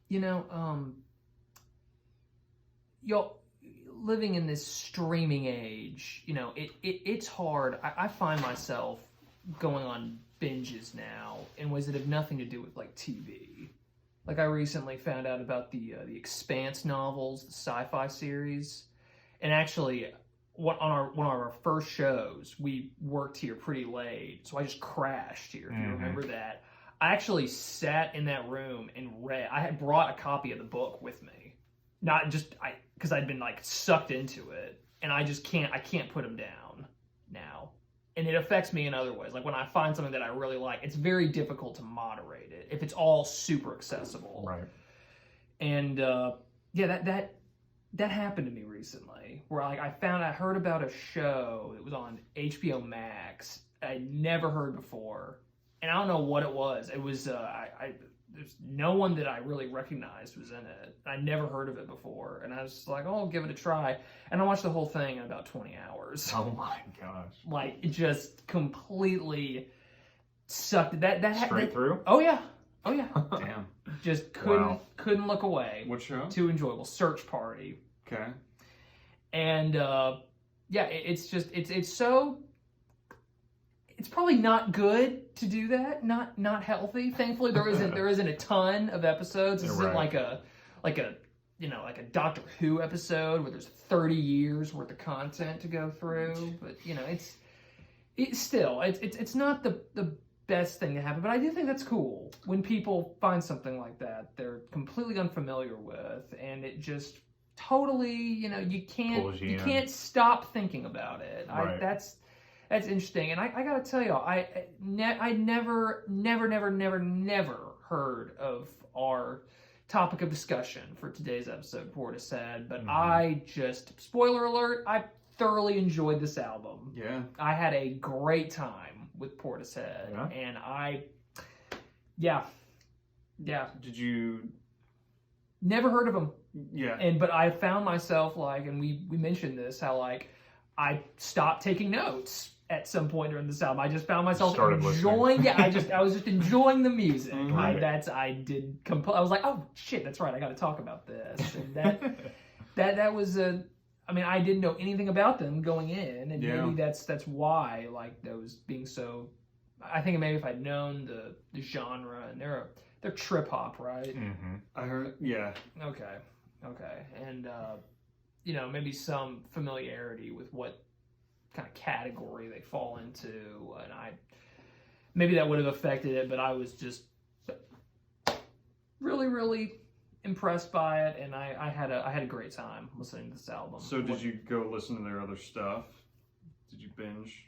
you know, y'all living in this streaming age, you know, it's hard. I find myself going on binges now in ways that have nothing to do with like TV. Like I recently found out about the Expanse novels, the sci-fi series, and actually, one of our first shows, we worked here pretty late, so I just crashed here. If you remember that, I actually sat in that room and read. I had brought a copy of the book with me, not just because I'd been like sucked into it, and I can't put them down now. And it affects me in other ways. Like when I find something that I really like, it's very difficult to moderate it if it's all super accessible. Right. And that happened to me recently, where like I heard about a show that was on HBO Max I'd never heard before, and I don't know what it was. It was there's no one that I really recognized was in it. I never heard of it before, and I was like, oh, I'll give it a try. And I watched the whole thing in about 20 hours. Oh my gosh! Like it just completely sucked. That Straight through? Oh yeah. Damn. Just couldn't look away. What show? Too enjoyable. Search Party. Okay. And it's so. It's probably not good to do that. Not healthy. Thankfully, there isn't a ton of episodes. This isn't like a Doctor Who episode where there's 30 years worth of content to go through. But you know, it's not the best thing to happen. But I do think that's cool when people find something like that they're completely unfamiliar with, and it just totally, you know, you can't stop thinking about it. Right. That's interesting, and I gotta tell y'all, I never heard of our topic of discussion for today's episode, Portishead, but I just, spoiler alert, I thoroughly enjoyed this album. Yeah. I had a great time with Portishead, and Did you... Never heard of him. Yeah. But I found myself like, and we mentioned this, how like I stopped taking notes at some point during this album. I just found myself enjoying. I was just enjoying the music. Right. I was like, oh shit, that's right. I got to talk about this. And that was a. I mean, I didn't know anything about them going in, and maybe that's why like those being so. I think maybe if I'd known the genre, and they're trip hop, right? Mm-hmm. I heard. Yeah. Okay, and you know, maybe some familiarity with what kind of category they fall into, and maybe that would have affected it, but I was just really, really impressed by it, and I had a great time listening to this album. So did you go listen to their other stuff? Did you binge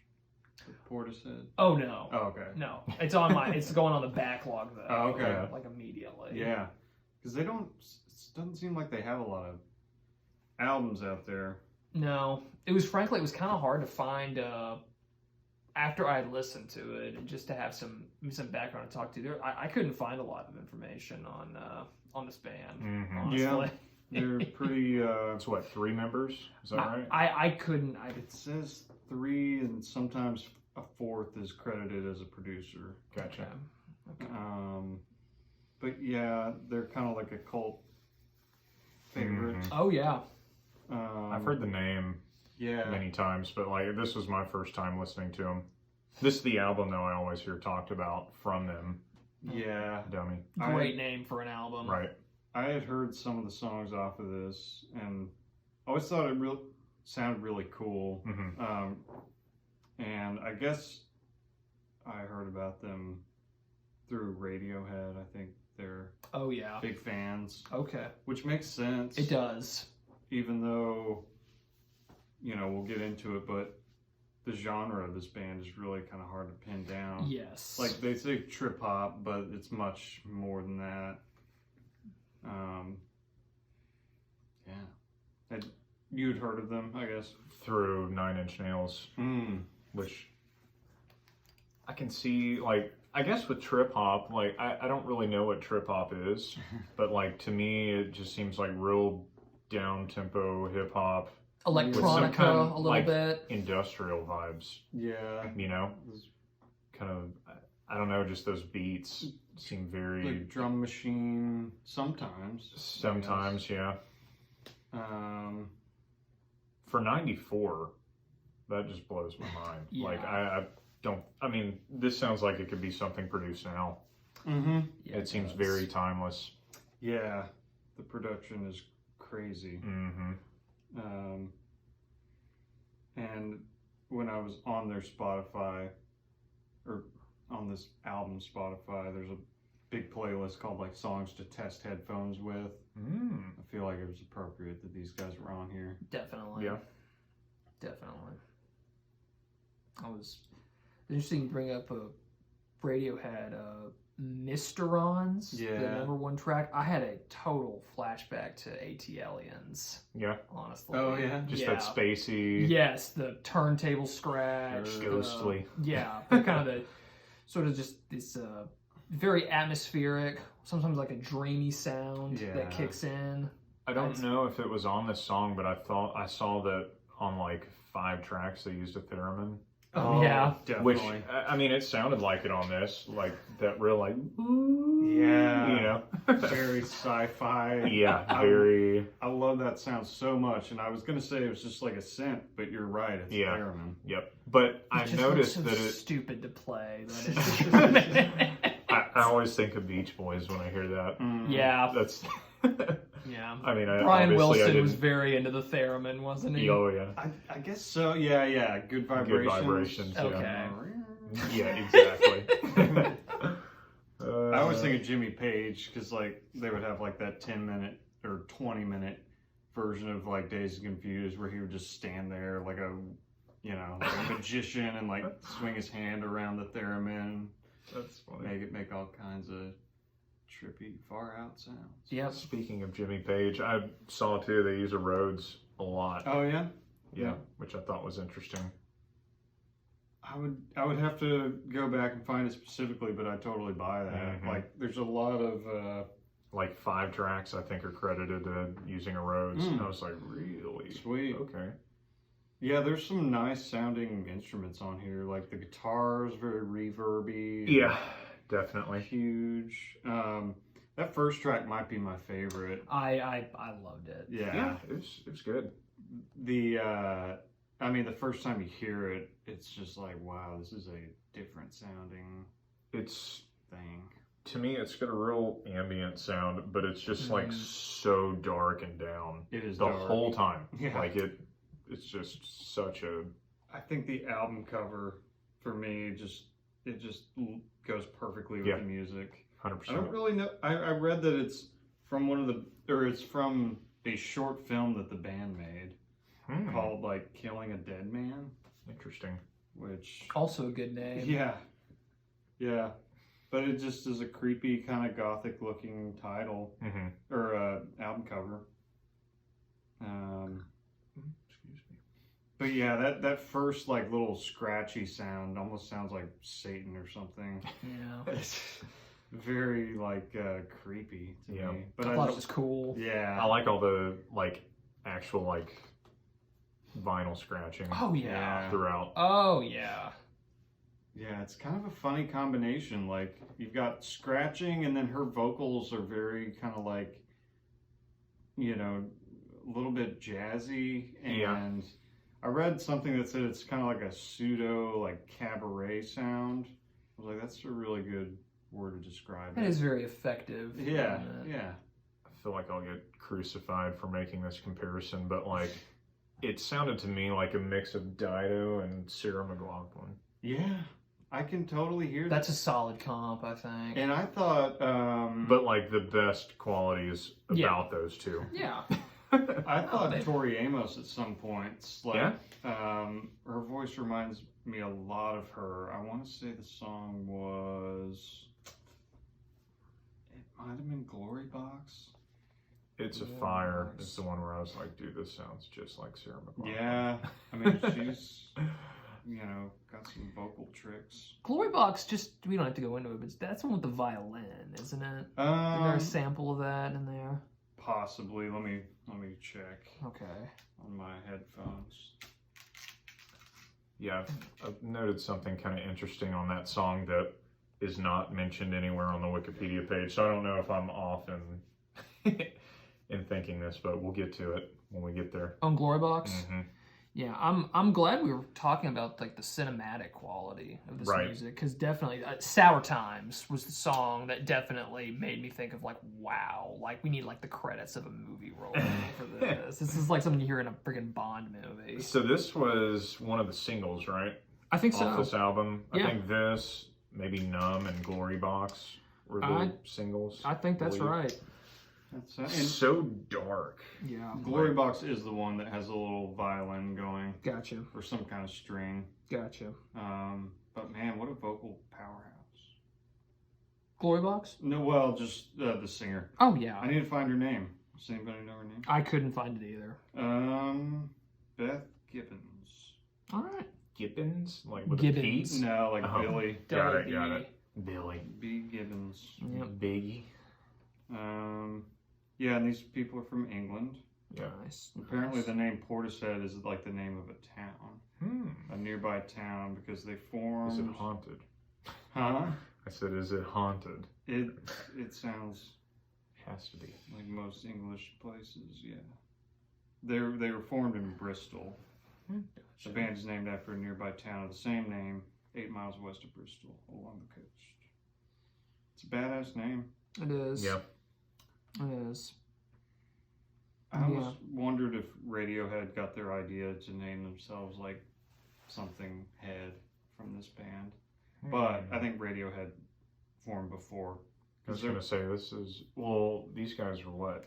Portishead? Oh no. Oh, okay. No, it's going on the backlog though. Oh, okay. Like immediately. Yeah, because it doesn't seem like they have a lot of albums out there. No, it was kind of hard to find after I had listened to it, and just to have some background to talk to. I couldn't find a lot of information on this band. Honestly. Yeah, they're pretty. It's what, 3 members? Is that right? I couldn't. It says 3, and sometimes a 4th is credited as a producer. Gotcha. Okay. But yeah, they're kind of like a cult favorite. Oh yeah. I've heard the name many times, but like this was my first time listening to them. This is the album though I always hear talked about from them. Yeah. Dummy. Great name for an album. Right. I had heard some of the songs off of this, and I always thought it sounded really cool. Mm-hmm. And I guess I heard about them through Radiohead. I think they're big fans. Okay. Which makes sense. It does. Even though, you know, we'll get into it, but the genre of this band is really kind of hard to pin down. Yes. Like, they say trip hop, but it's much more than that. Yeah. You'd heard of them, I guess? Through 9 Inch Nails, which I can see, like, I guess with trip hop, like, I don't really know what trip hop is, but, like, to me, it just seems like real down-tempo hip-hop. Electronica, a little bit. Industrial vibes. Yeah. You know? Kind of, I don't know, just those beats seem very... Like drum machine, sometimes. Sometimes, yeah. For 94, that just blows my mind. Yeah. Like, I don't... I mean, this sounds like it could be something produced now. Mm-hmm. Yeah, it seems very timeless. Yeah, the production is crazy. Mm-hmm. And when I was on their Spotify, or on this album Spotify, there's a big playlist called like songs to test headphones with. I feel like it was appropriate that these guys were on here. Definitely. Yeah. Definitely. It's interesting you bring up Radiohead, Mysterons, the #1 track. I had a total flashback to AT-Aliens. Yeah. Honestly. Oh, yeah? Just that spacey... Yes, the turntable scratch. Ghostly. The kind of the... Sort of just this very atmospheric, sometimes like a dreamy sound that kicks in. I don't know if it was on this song, but I saw that on like 5 tracks they used a theremin. Oh yeah, definitely. Which, I mean, it sounded like it on this, like that real like, yeah, you know, very sci-fi. Yeah, very. I love that sound so much, and I was gonna say it was just like a synth, but you're right, it's theremin. Yep, but I noticed so that it's stupid to play. That I always think of Beach Boys when I hear that. Yeah, that's. Yeah. I mean, Brian Wilson was very into the theremin, wasn't he? Oh, yeah. I guess so. Yeah. Good vibrations. Good vibrations, okay. Yeah, exactly. I always think of Jimmy Page, because like they would have like that 10-minute or 20-minute version of like Dazed and Confused where he would just stand there like a magician and like swing his hand around the theremin. That's funny. Make all kinds of trippy, far out sounds. Yep. Speaking of Jimmy Page, I saw too they use a Rhodes a lot. Oh yeah? Yeah, which I thought was interesting. I would have to go back and find it specifically, but I totally buy that. Mm-hmm. Like there's a lot of like 5 tracks I think are credited to using a Rhodes. And I was like, really? Sweet. Okay. Yeah, there's some nice sounding instruments on here. Like the guitar is very reverby. Yeah. Definitely. Huge. That first track might be my favorite. I loved it. Yeah, it was good. The first time you hear it, it's just like, wow, this is a different sounding thing. To me, it's got a real ambient sound, but it's just like so dark and down. It is the dark. whole time. Yeah. Like it's just such a... I think the album cover for me it just goes perfcly with the music. 100%. I don't really know. I read that it's from a short film that the band made called like Killing a Dead Man. Interesting. Which also a good name. Yeah. But it just is a creepy kind of gothic looking title or album cover. Excuse me. But yeah, that first like little scratchy sound almost sounds like Satan or something. Yeah. It's very like creepy to me. But I thought it was cool. Yeah. I like all the like actual like vinyl scratching. Oh yeah. Throughout. Oh yeah. Yeah, it's kind of a funny combination. Like you've got scratching, and then her vocals are very kind of like, a little bit jazzy. And I read something that said it's kind of like a pseudo like cabaret sound. I was like, that's a really good word to describe it. It is very effective. Yeah. I feel like I'll get crucified for making this comparison, but like, it sounded to me like a mix of Dido and Sarah McLachlan. Yeah. I can totally hear that. That's a solid comp, I think. And I thought... but like the best qualities about those two. Yeah. I thought Tori Amos at some points. Like, her voice reminds me a lot of her. I want to say the song was... It might have been Glory Box. It's a Fire. It's the one where I was like, dude, this sounds just like Sarah McLachlan. Yeah. I mean, she's... got some vocal tricks. Glory Box, we don't have to go into it, but that's the one with the violin, isn't it? Is there a sample of that in there? Possibly. Let me check. Okay. On my headphones. Yeah, I've noted something kind of interesting on that song that is not mentioned anywhere on the Wikipedia page, so I don't know if I'm off in thinking this, but we'll get to it when we get there. On Glory Box? Mm-hmm. Yeah, I'm glad we were talking about like the cinematic quality of this music, because definitely "Sour Times" was the song that definitely made me think of like, wow, like we need like the credits of a movie rolling for this. This is like something you hear in a friggin' Bond movie. So this was one of the singles, right? I think so. Off this album. Yeah. I think this, maybe "Numb" and "Glory Box" were the singles. I think that's right. It's so dark. Yeah. Glory Box is the one that has a little violin going. Gotcha. Or some kind of string. Gotcha. But man, what a vocal powerhouse. Glory Box? No, well, just the singer. Oh, yeah. I need to find her name. Does anybody know her name? I couldn't find it either. Beth Gibbons. All right. Gibbons? Like with Gibbons. a P? No, like Billy. Got it. Billy. B. Gibbons. Yep. Biggie. Yeah, and these people are from England. Yeah. Nice. Apparently the name Portishead is like the name of a town. A nearby town, because they formed... Is it haunted? Huh? I said, is it haunted? It sounds... Has to be. Like most English places, yeah. They were formed in Bristol. The band is named after a nearby town of the same name, 8 miles west of Bristol, along the coast. It's a badass name. It is. Yeah. It is. I almost wondered if Radiohead got their idea to name themselves like something Head from this band. But I think Radiohead formed before. I was going to say, these guys were what?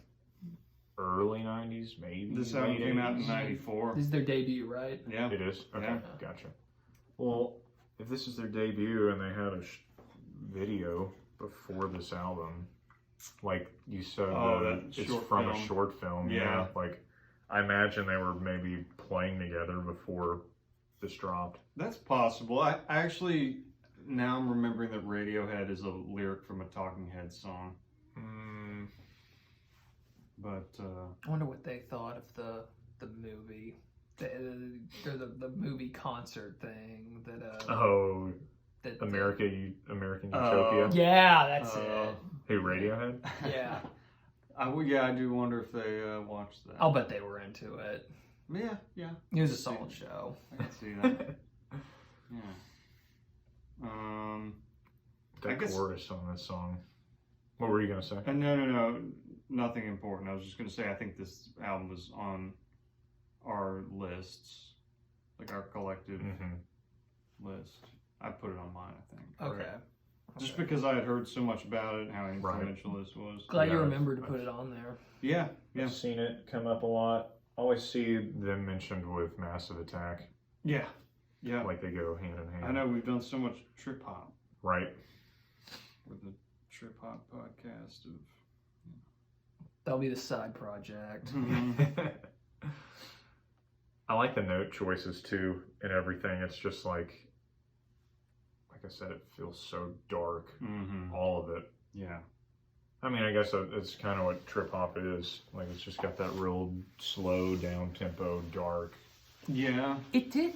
Early 90s, maybe? This album came out in 94. This is their debut, right? Yeah. It is? Okay, Yeah. Gotcha. Well, if this is their debut and they had a video before this album, like you said, it's from a short film. Yeah. Like, I imagine they were maybe playing together before this dropped. That's possible. I actually, now I'm remembering that Radiohead is a lyric from a Talking Heads song. But I wonder what they thought of the movie, the movie concert thing that American Utopia. Yeah, that's it. Hey, Radiohead. Yeah. I do wonder if they watched that. I'll bet they were into it. Yeah. It was a solid show. I can see that. Yeah. That chorus on this song. What were you gonna say? No, nothing important. I was just gonna say I think this album was on our lists, like our collective list. I put it on mine, I think. Okay. Just because I had heard so much about it, how influential this was. Glad you remembered to put it on there. Yeah. I've seen it come up a lot. Always see them mentioned with Massive Attack. Yeah. Like they go hand in hand. I know we've done so much trip hop. Right. We're the trip hop podcast of. That'll be the side project. I like the note choices too and everything. It's just like I said, it feels so dark. All of it. Yeah. I mean, I guess it's kind of what trip hop is. Like, it's just got that real slow, down tempo, dark. Yeah. It did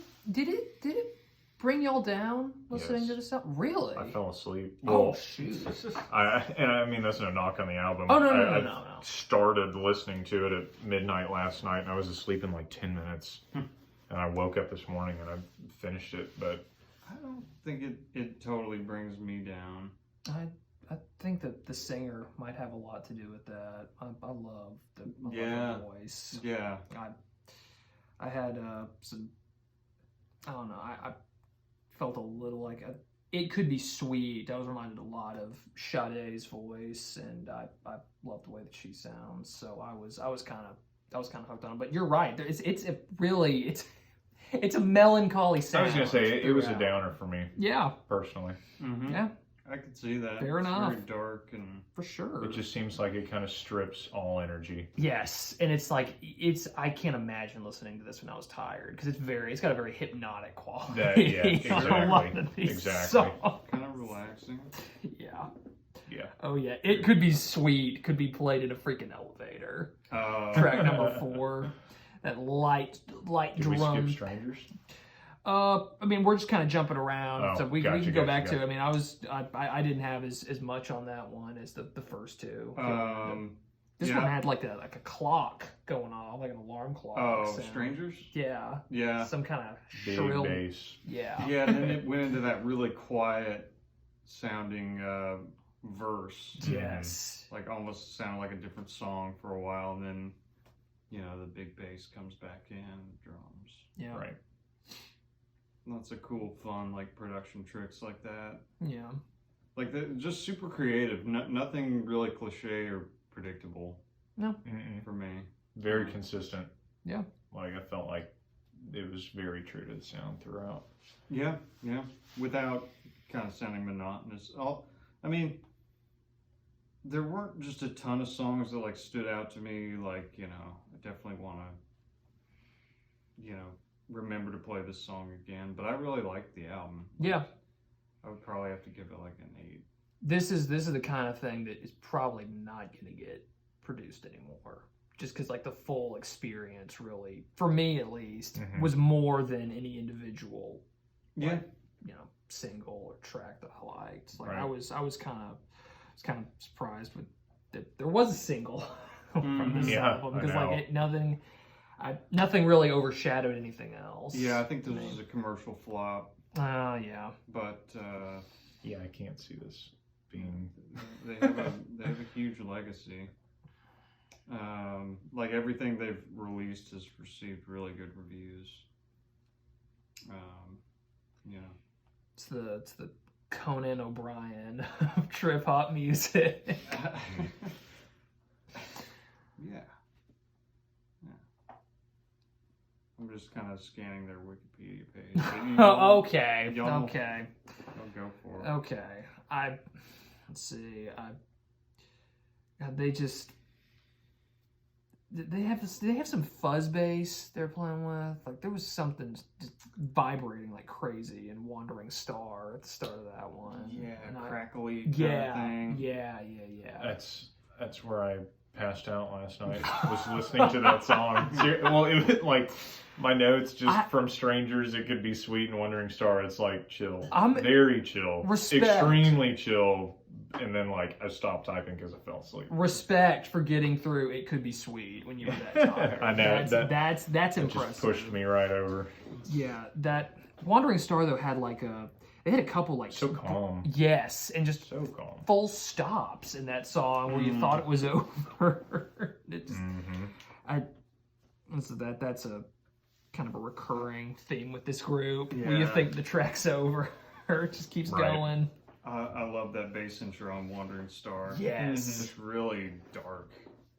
it bring y'all down listening to this album? Really? I fell asleep. Oh, shoot. I mean, that's no knock on the album. Oh, no. I started listening to it at midnight last night, and I was asleep in like 10 minutes. And I woke up this morning, and I finished it, but... I don't think it totally brings me down. I think that the singer might have a lot to do with that. I love the voice. Yeah. I had some, I don't know, I felt a little like it could be sweet. I was reminded a lot of Sade's voice, and I love the way that she sounds. So I was kind of hooked on it. But you're right. It's a melancholy sound. I was going to say, it was a downer for me. Yeah. Personally. Yeah. I could see that. Fair enough. Very dark and... For sure. It just seems like it kind of strips all energy. Yes. And it's like, I can't imagine listening to this when I was tired, because it's got a very hypnotic quality. Exactly. Kind of relaxing. Yeah. Yeah. Oh, yeah. It could be sweet. Could be played in a freaking elevator. Track number 4. That light Did drum. we skip Strangers? I mean, we're just kind of jumping around, Oh, so we gotcha, can go gotcha, back gotcha. to. I mean, I didn't have as much on that one as the first two. This yeah. one had like a clock going off, like an alarm clock. Oh, sound. Strangers? Yeah. Yeah. Some kind of Big shrill bass. Yeah. Yeah, and then it went into that really quiet sounding verse. Yes. Like almost sounded like a different song for a while, and then, you know, the big bass comes back in, drums. Yeah. Right. Lots of cool, fun, like production tricks like that. Yeah. Like, just super creative. Nothing really cliche or predictable. No. For me. Very consistent. Yeah. Like, I felt like it was very true to the sound throughout. Yeah, yeah. Without kind of sounding monotonous. I mean, there weren't just a ton of songs that like stood out to me. Like, you know, I definitely want to, you know, remember to play this song again. But I really liked the album. Yeah. I would probably have to give it like an 8. This is the kind of thing that is probably not going to get produced anymore. Just because like the full experience really, for me at least, was more than any individual, Yeah. like, you know, single or track that I liked. Like Right. I was kind of surprised with that there was a single from this Yeah, album I because know. like nothing really overshadowed anything else. Yeah, I think this was a commercial flop. Yeah. But Yeah, I can't see this being. they have a huge legacy. Like everything they've released has received really good reviews. You know, It's the Conan O'Brien of trip hop music. yeah. I'm just kind of scanning their Wikipedia page. But Okay. y'all- Okay. I'll go for it. Okay. Let's see. God, they have some fuzz bass they're playing with. Like there was something just vibrating like crazy in Wandering Star at the start of that one. Yeah, And crackly kind yeah, of thing. yeah. That's where I passed out last night. Was listening to that song. Well, it was like my notes just from Strangers. It could be sweet and Wandering Star. It's like chill, very chill, Respect. extremely chill. And then like I stopped typing because I fell asleep. Respect for getting through. It could be sweet when you were that tired. I know that's it impressive. just pushed me right over. Yeah, that Wandering Star though had they had a couple like So calm. Yes, and just So calm. full stops in that song where you thought it was over. It just, that's a kind of a recurring theme with this group. Where you Yeah. think the track's over, it just keeps going. I love that bass intro on Wandering Star. Yes. It's really dark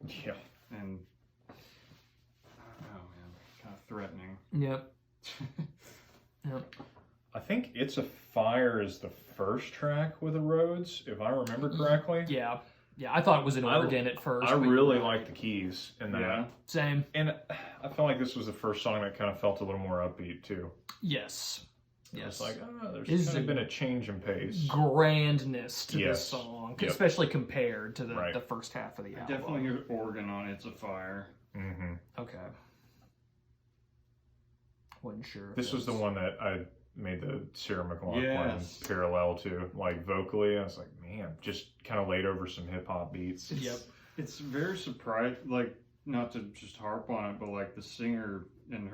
Yeah. and oh man, kind of threatening. Yep. Yep. I think It's a Fire is the first track with the Rhodes, if I remember correctly. Yeah. Yeah, I thought it was an organ at first. I but really you're right. like the keys in that. Yeah. Same. And I felt like this was the first song that kind of felt a little more upbeat too. Yes. Yes. It's like, there's This kind is of been a change in pace. Grandness to Yes. this song, Yep. especially compared to the, Right. the first half of the I album. definitely hear organ on It's a Fire. Mm-hmm. Okay. Wasn't sure. if This it was the one that I made the Sarah McLachlan Yes. parallel to, like vocally. I was like, man, just kind of laid over some hip hop beats. Yep. It's very surprising, like, not to just harp on it, but like the singer and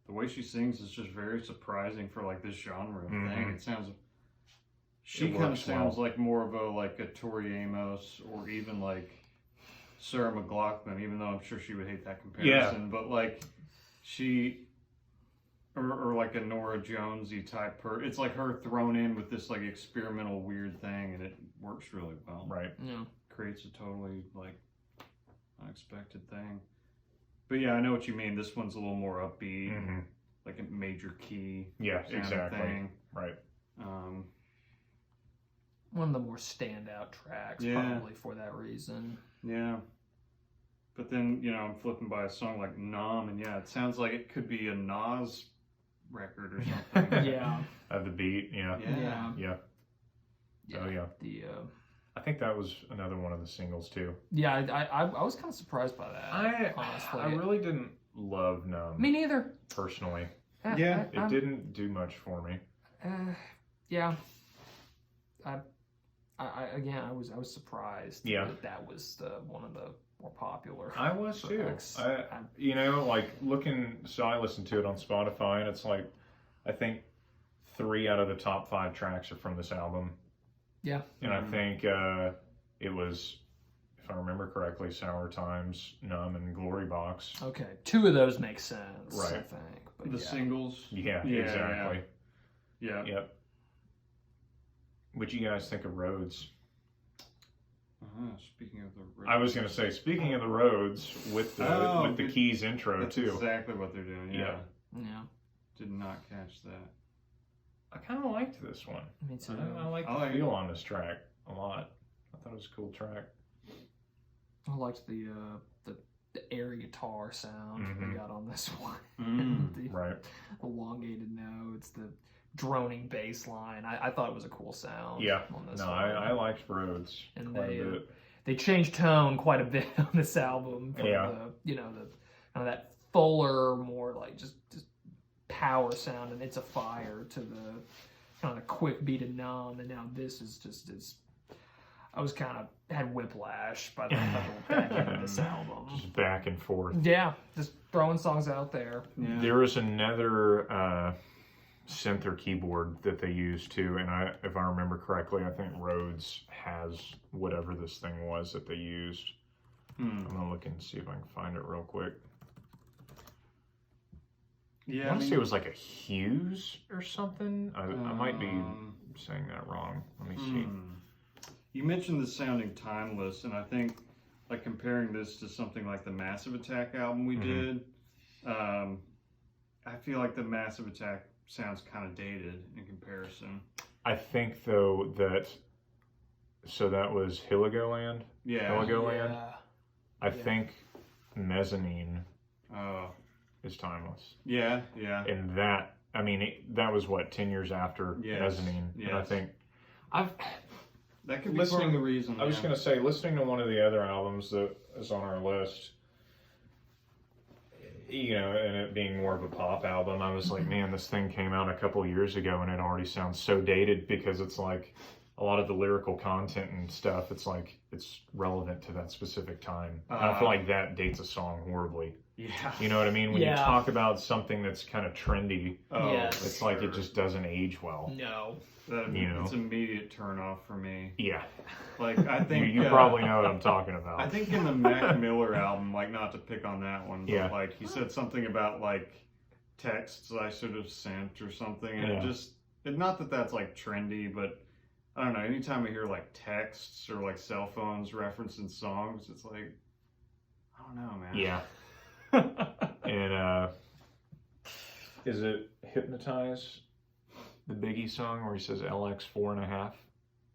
the way she sings is just very surprising for like this genre of thing. It sounds, she kind of works sounds well. like more of a Tori Amos or even like Sarah McLachlan, even though I'm sure she would hate that comparison. But like she, or like a Nora Jonesy type it's like her thrown in with this like experimental weird thing, and it works really well. Right. Yeah. Creates a totally like unexpected thing. But yeah, I know what you mean. This one's a little more upbeat, Mm-hmm. like a major key. Yeah, sounding exactly. Thing. Right. One of the more standout tracks, probably for that reason. Yeah. But then, you know, I'm flipping by a song like Numb, and yeah, it sounds like it could be a Nas record or something. Yeah. The beat, yeah. Yeah. Yeah. Oh, yeah. The I think that was another one of the singles, too. yeah, I was kind of surprised by that. honestly, I really didn't love Numb. Me neither. Personally. Yeah. It didn't do much for me. Yeah. Again, I was surprised. Yeah. that was one of the more popular. I was for too. X. Like looking. So I listened to it on Spotify, and it's like, I think 3 out of the top 5 tracks are from this album. Yeah. And I think it was, if I remember correctly, Sour Times, Numb, and Glory Box. Okay, 2 of those make sense. Right. I think. But The singles. Yeah, Yeah, exactly. Yeah. Yep. What do you guys think of Roads? Speaking of the roads. I was going to say, speaking of the Roads, with the Keys intro That's too. exactly what they're doing. Yeah. Yeah. Did not catch that. I kind of liked this one. Me too. I like the feel on this track a lot. I thought it was a cool track. I liked the air guitar sound they got on this one. the Right. elongated notes, the droning bass line. I thought it was a cool sound. Yeah. On this No, one. I liked Roads And quite a bit. they changed tone quite a bit on this album. From the kind of that fuller, more like just power sound, and It's a Fire to the kind of quick beat of Numb, and now this is just as. I was kind of had whiplash by the time I went back into this album. Just back and forth. Yeah, just throwing songs out there. Yeah. There was another synth or keyboard that they used too, and if I remember correctly, I think Rhodes has whatever this thing was that they used. I'm gonna look and see if I can find it real quick. Yeah. I want to say it was like a Hughes or something. I might be saying that wrong. Let me see. You mentioned the sounding timeless, and I think like comparing this to something like the Massive Attack album we did, I feel like the Massive Attack sounds kind of dated in comparison. I think though that was Heligoland. Yeah. Heligoland. Yeah. I think Mezzanine Oh. is timeless. Yeah. And that, I mean, that was what, 10 years after Mezzanine. Yes. And I think That could be part of the reason. I was going to say, listening to one of the other albums that is on our list, and it being more of a pop album, I was like, man, this thing came out a couple years ago and it already sounds so dated, because it's like a lot of the lyrical content and stuff, it's like it's relevant to that specific time. And I feel like that dates a song horribly. Yeah. You know what I mean? When you talk about something that's kind of trendy, it's like it just doesn't age well. No. It's an immediate turn off for me. Yeah. Like, I think you probably know what I'm talking about. I think in the Mac Miller album, like, not to pick on that one, but like he said something about like texts I should have sent or something, and not that that's like trendy, but I don't know. Anytime I hear like texts or like cell phones referencing songs, it's like, I don't know, man. Yeah. And is it Hypnotize, the Biggie song where he says LX4.5,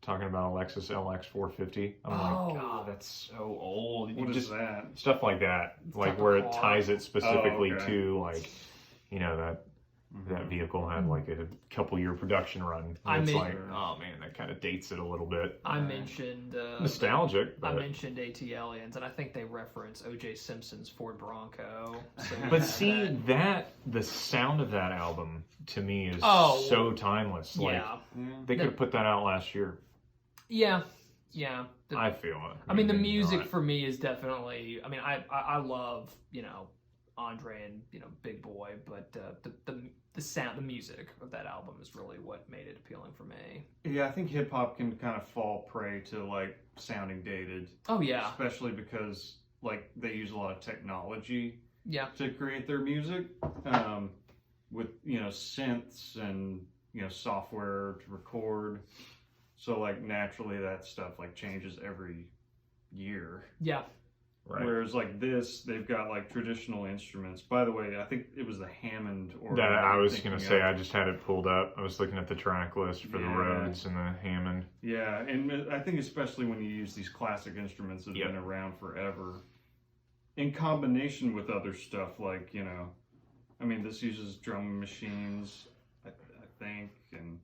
talking about a Lexus LX450? I'm like, God, that's so old. What is that? Stuff like that, like where it ties it specifically to like, that vehicle had like a couple-year production run. It's like, oh man, that kind of dates it a little bit. I mentioned nostalgic. But... I mentioned AT Aliens, and I think they reference O.J. Simpson's Ford Bronco. So but see the sound of that album to me is so timeless. Like they could have put that out last year. Yeah. I feel it. I mean, the music for me is definitely. I mean, I love Andre and Big Boy, but the sound, the music of that album is really what made it appealing for me. Yeah, I think hip hop can kind of fall prey to like sounding dated. Oh yeah, especially because like they use a lot of technology. Yeah. To create their music, with synths and software to record. So like naturally that stuff like changes every year. Yeah. Right. Whereas like this, they've got like traditional instruments. By the way, I think it was the Hammond organ. That I was going to say, I just had it pulled up. I was looking at the track list for the Yeah. Rhodes and the Hammond. Yeah, and I think especially when you use these classic instruments that have been around forever, in combination with other stuff like, I mean, this uses drum machines, I think, and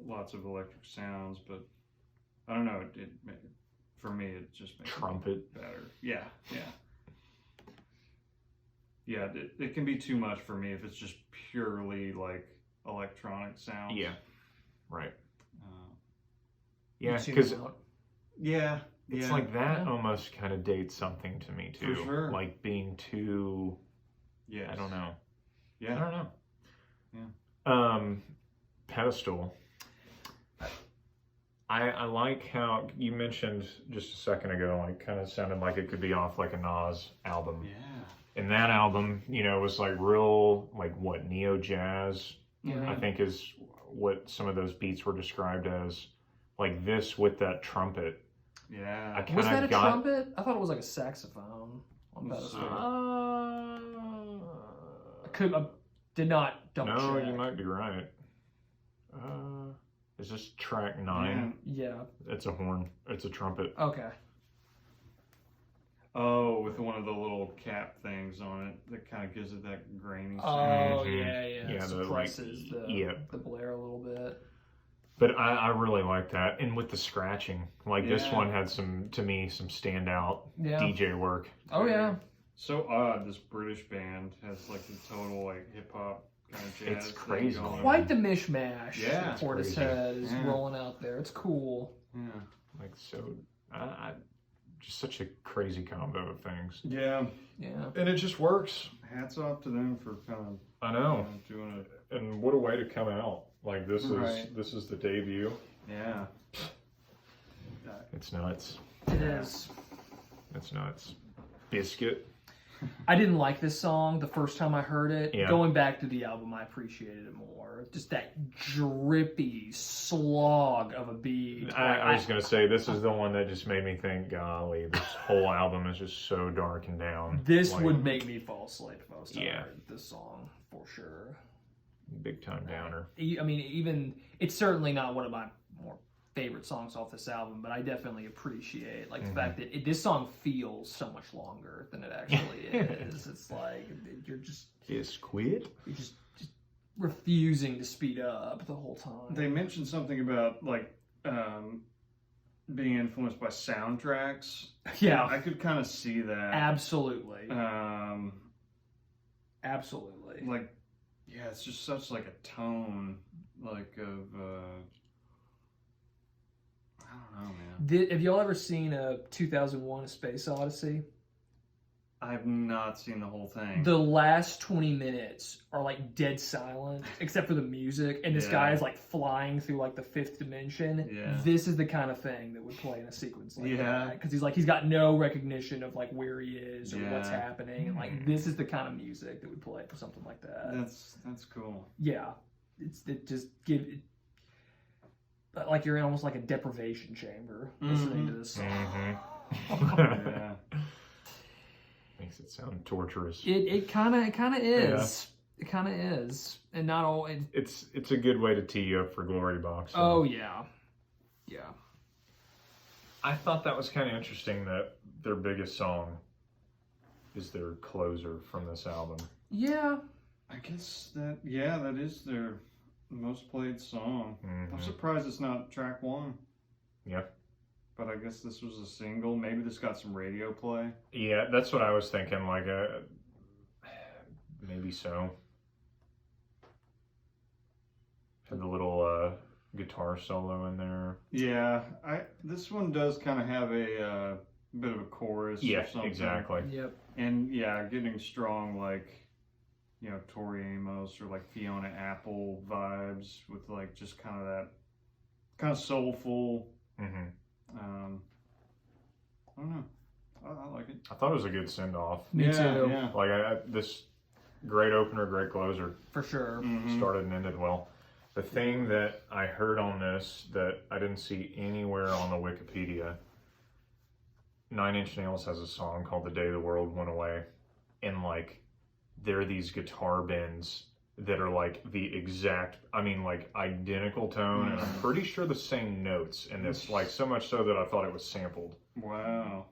lots of electric sounds, but I don't know, for me, it just makes trumpet it better. Yeah. yeah, it can be too much for me if it's just purely like electronic sounds. Yeah. Right. You Yeah, tune because out. Yeah. it's like that almost kind of dates something to me too. For sure. Like being too. Yes. I don't know. Yeah. I don't know. Yeah. Pedestal. I like how you mentioned just a second ago, like kind of sounded like it could be off like a Nas album. Yeah. And that album, you know, was like real, like what, neo jazz, Yeah. I think is what some of those beats were described as. Like this with that trumpet. Yeah. I Was that kinda a got- trumpet? I thought it was like a saxophone on Pedestal. I did not double No, check. you might be right. Is this track 9? Yeah. It's a horn. It's a trumpet. Okay. Oh, with one of the little cap things on it that kind of gives it that grainy Oh sound. yeah. Yeah, It the, suppresses like, the blare a little bit. But I really like that. And with the scratching, like this Yeah. one had some standout Yeah. DJ work. Oh yeah. So odd. This British band has like the total like hip hop kind of jazz. It's thing crazy. going on. Quite the mishmash. Yeah. that It's Portishead is Yeah. rolling out there. It's cool. Yeah. Like so, just such a crazy combo of things. Yeah. Yeah. And it just works. Hats off to them for kind of I know. doing it. And what a way to come out. Like this Right. is the debut. Yeah. It's nuts. It is. It's nuts. Biscuit. I didn't like this song the first time I heard it. Yeah. Going back to the album, I appreciated it more. Just that drippy slog of a beat. I was gonna say this is the one that just made me think, golly, this whole album is just so dark and down. This Like, would make me fall asleep if I was Yeah. tired of this song, for sure. big time downer. I mean, even it's certainly not one of my more favorite songs off this album, but I definitely appreciate like the fact that this song feels so much longer than it actually is. It's like you're just Biscuit. refusing to speed up the whole time. They mentioned something about like being influenced by soundtracks. Yeah, I could kind of see that. absolutely, Like, yeah, it's just such like a tone, like of I don't know, man. Have y'all ever seen a 2001: A Space Odyssey? I've not seen the whole thing. The last 20 minutes are like dead silent, except for the music, and this guy is like flying through like the fifth dimension. Yeah. This is the kind of thing that would play in a sequence like Yeah. that, because he's got no recognition of like where he is or what's Yeah. happening, and like this is the kind of music that would play for something like that. That's cool. Yeah, it just give it, like you're in almost like a deprivation chamber listening to this song. Yeah. Makes it sound torturous. It kind of is. It kind of is, and not all. It's a good way to tee you up for Glory Box. Oh yeah, yeah. I thought that was kind of interesting that their biggest song is their closer from this album. Yeah. I guess that is their most played song. Mhm. I'm surprised it's not track 1. Yeah. But I guess this was a single. Maybe this got some radio play. Yeah, that's what I was thinking. Like, maybe so. Had the little guitar solo in there. Yeah, this one does kind of have a bit of a chorus. Yeah, or something. exactly. Yep. And yeah, getting strong like, you know, Tori Amos or like Fiona Apple vibes with like just kind of that kind of soulful. Mm-hmm. I don't know. I like it. I thought it was a good send off. Me too. Yeah. Like this great opener, great closer. For sure. Mhm. Started and ended well. The thing that I heard on this that I didn't see anywhere on the Wikipedia, Nine Inch Nails has a song called "The Day the World Went Away," and like there are these guitar bends that are like the exact, I mean, like identical tone, and I'm pretty sure the same notes. And it's like so much so that I thought it was sampled. Wow.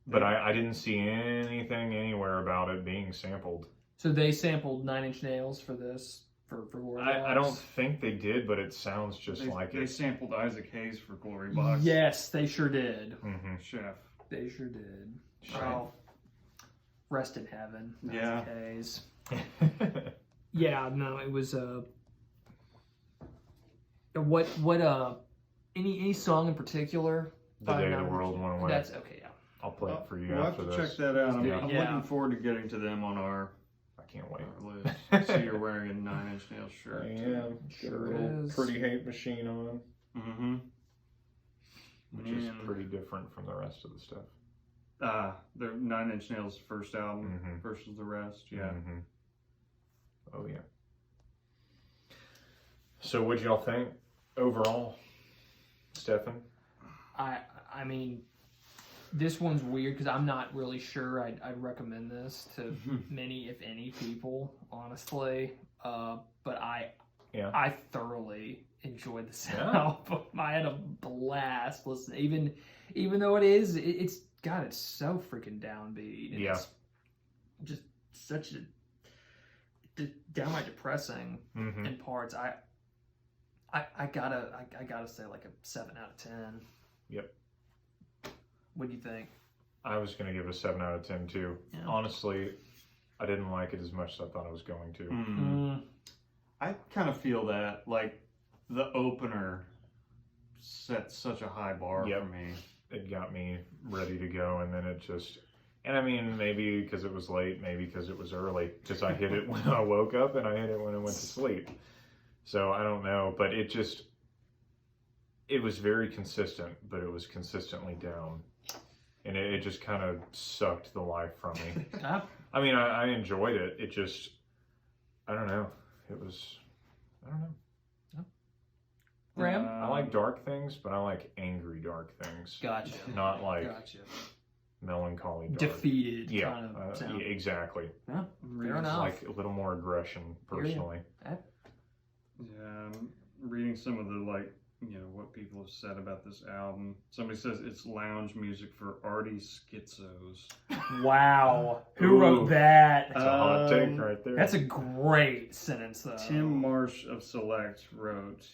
But I didn't see anything anywhere about it being sampled. So they sampled Nine Inch Nails for this for Glory Box? I don't think they did, but it sounds just like They it. sampled Isaac Hayes for Glory Box. Yes, they sure did. Mm-hmm. Chef. They sure did. Sure. Oh, rest in heaven. Yeah. Days. Yeah, no, it was any song in particular? The Day the World Went Away. That's okay, yeah. I'll play it for you We'll after have to this. check that out. I'm Yeah. looking forward to getting to them on our I can't wait. list. I see you're wearing a Nine Inch Nails shirt. I am. Sure Got a little is. Pretty Hate Machine on, Mm-hmm. which is pretty different from the rest of the stuff. The Nine Inch Nails first album Mhm. versus the rest. Yeah. Mm-hmm. Oh yeah. So, what'd y'all think overall, Stefan? I mean, this one's weird because I'm not really sure I'd recommend this to many, if any, people, honestly. But I thoroughly enjoyed this album. I had a blast listening, even though it's so freaking downbeat. And it's just such a downright depressing in parts. I gotta say like a 7 out of 10. Yep. What do you think? I was going to give it a 7 out of 10 too. Yeah. Honestly, I didn't like it as much as I thought I was going to. Mm. I kind of feel that, like, the opener set such a high bar for me. It got me ready to go, and then it just... And I mean, maybe because it was late, maybe because it was early, because I hit it when I woke up and I hit it when I went to sleep. So I don't know, but it was very consistent, but it was consistently down. And it just kind of sucked the life from me. I mean, I enjoyed it. It just, I don't know. I don't know. Graham? I like dark things, but I like angry dark things. Gotcha. Not like Gotcha. melancholy dark. Defeated Yeah, kind of sound. yeah, exactly. Yeah, fair enough. Like a little more aggression, personally. Yeah, I'm reading some of the, like, what people have said about this album. Somebody says it's lounge music for arty schizos. Wow. Who Ooh. wrote that? That's a hot take right there. That's a great sentence, though. Tim Marsh of Select wrote,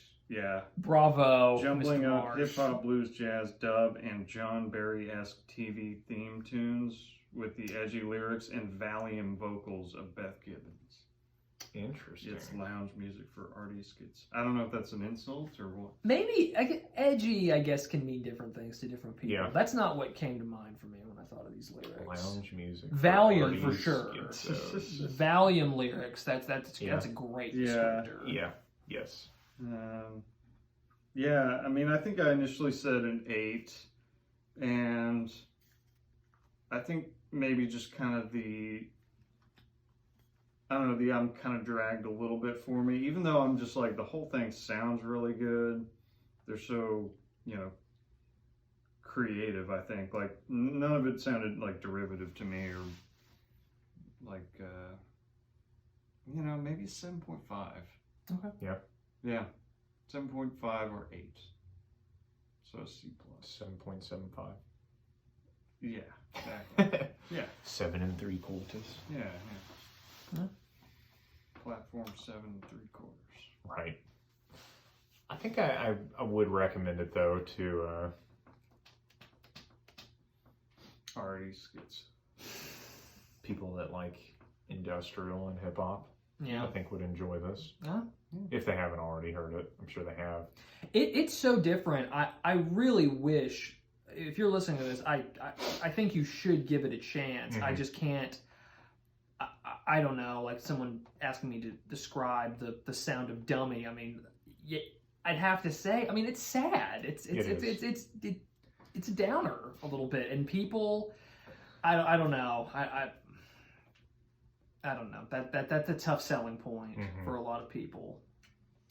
Bravo, jumbling Mr. up Marsh. hip-hop, blues, jazz, dub, and John Barry-esque TV theme tunes with the edgy lyrics and Valium vocals of Beth Gibbons. Interesting. It's lounge music for arty skits. I don't know if that's an insult or what. Maybe edgy, I guess, can mean different things to different people. Yeah. That's not what came to mind for me when I thought of these lyrics. Lounge music. Valium for arties, sure. schizos. Valium lyrics. That's a great descriptor. Yeah. Yes. Yeah, I mean, I think I initially said an 8, and I think maybe just kind of the album kind of dragged a little bit for me, even though I'm just like, the whole thing sounds really good. They're so, creative, I think. Like, none of it sounded like derivative to me, or like, maybe 7.5. Okay. Yeah. Yeah. 7.5 or 8. So a C+. 7.75. Yeah, exactly. Yeah. 7 3/4. Yeah. Huh? Platform 7 3/4. Right. I think I would recommend it though to Already skits. people that like industrial and hip hop. Yeah. I think would enjoy this. Huh? If they haven't already heard it. I'm sure they have. It's so different. I really wish, if you're listening to this, I think you should give it a chance. I just can't. I don't know. Like someone asking me to describe the sound of Dummy. I mean, I'd have to say. I mean, it's sad. It's a downer a little bit, and people. I don't know. I don't know. That's a tough selling point for a lot of people.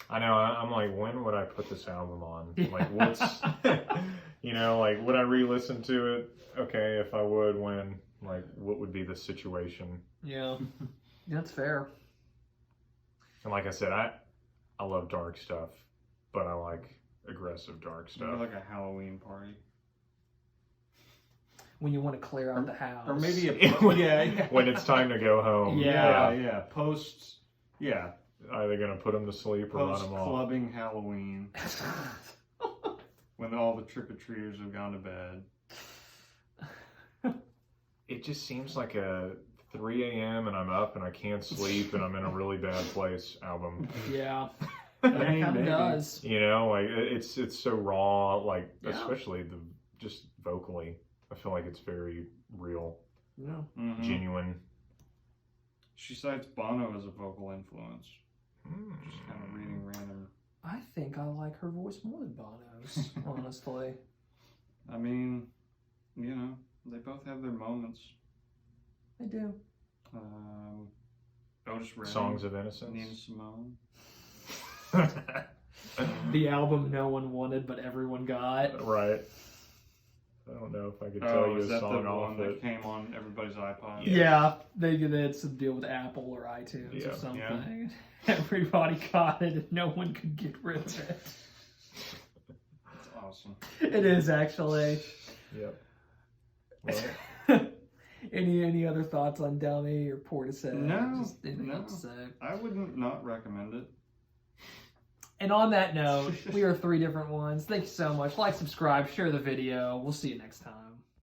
I know. I'm like, when would I put this album on? Like, what's, like, would I re-listen to it? Okay, if I would, when? Like, what would be the situation? Yeah, that's fair. And like I said, I love dark stuff, but I like aggressive dark stuff. Like a Halloween party. When you want to clear out the house. Or maybe when it's time to go home. Yeah. Post, Either going to put them to sleep or run them off. Post-clubbing Halloween. When all the trick-or-treaters have gone to bed. It just seems like a 3 a.m. and I'm up and I can't sleep and I'm in a really bad place album. Yeah. I It mean, kind of maybe. does. You know, like it's so raw, like Yeah. especially just vocally. I feel like it's very real, Yeah. Mhm. genuine. She cites Bono as a vocal influence. Mm. Just kind of reading random. I think I like her voice more than Bono's, honestly. I mean, you know, they both have their moments. I do. Otis Redding, Songs of Innocence. Nina Simone. The album no one wanted but everyone got. Right. I don't know if I could tell you is a that song the off one that it. came on everybody's iPod? Yeah, they had some deal with Apple or iTunes Yeah. or something. Everybody got it and no one could get rid of it. That's awesome. It is actually. Yep. Well, Any other thoughts on Dummy or Portishead? No, Just anything no. else to say? I wouldn't not recommend it. And on that note, we are 3 different ones. Thank you so much. Like, subscribe, share the video. We'll see you next time.